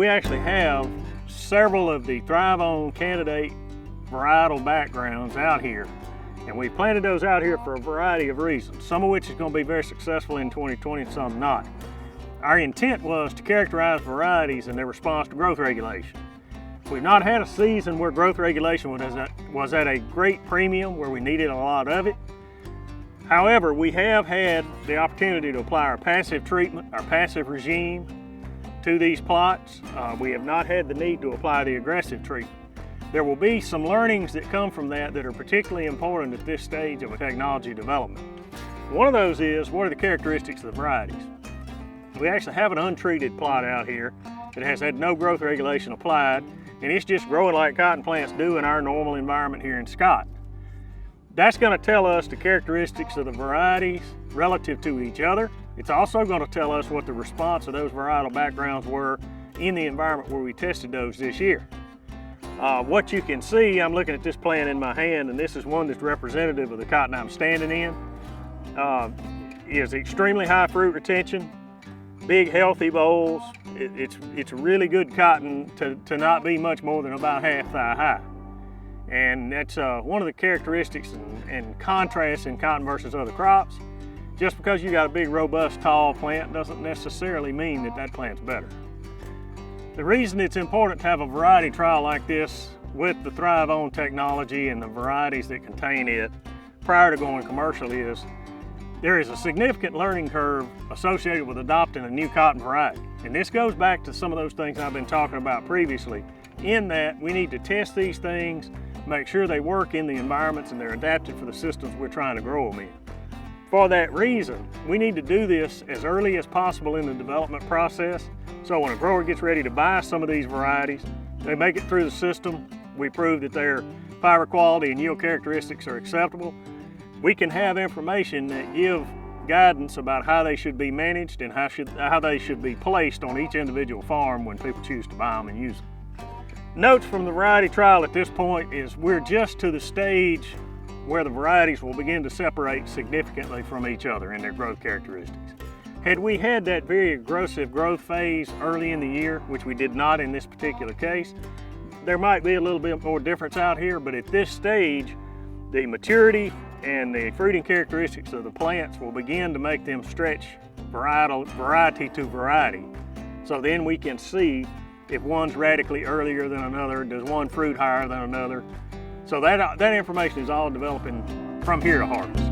we actually have several of the ThryvOn candidate varietal backgrounds out here. And we planted those out here for a variety of reasons, some of which is going to be very successful in 2020 and some not. Our intent was to characterize varieties and their response to growth regulation. We've not had a season where growth regulation was at a great premium, where we needed a lot of it. However, we have had the opportunity to apply our passive treatment, our passive regime to these plots. We have not had the need to apply the aggressive treatment. There will be some learnings that come from that are particularly important at this stage of a technology development. One of those is, what are the characteristics of the varieties? We actually have an untreated plot out here that has had no growth regulation applied, and it's just growing like cotton plants do in our normal environment here in Scott. That's going to tell us the characteristics of the varieties relative to each other. It's also going to tell us what the response of those varietal backgrounds were in the environment where we tested those this year. What you can see, I'm looking at this plant in my hand, and this is one that's representative of the cotton I'm standing in. Is extremely high fruit retention, big healthy bolls. It's really good cotton to not be much more than about half thigh high. And that's one of the characteristics and contrasts in cotton versus other crops. Just because you got a big, robust, tall plant doesn't necessarily mean that that plant's better. The reason it's important to have a variety trial like this with the ThryvOn technology and the varieties that contain it prior to going commercial is there is a significant learning curve associated with adopting a new cotton variety. And this goes back to some of those things I've been talking about previously, in that we need to test these things, make sure they work in the environments and they're adapted for the systems we're trying to grow them in. For that reason, we need to do this as early as possible in the development process, so when a grower gets ready to buy some of these varieties, they make it through the system, we prove that their fiber quality and yield characteristics are acceptable. We can have information that give guidance about how they should be managed and how they should be placed on each individual farm when people choose to buy them and use them. Notes from the variety trial at this point is we're just to the stage where the varieties will begin to separate significantly from each other in their growth characteristics. Had we had that very aggressive growth phase early in the year, which we did not in this particular case, there might be a little bit more difference out here, but at this stage, the maturity and the fruiting characteristics of the plants will begin to make them stretch variety to variety. So then we can see if one's radically earlier than another, does one fruit higher than another. So that information is all developing from here to harvest.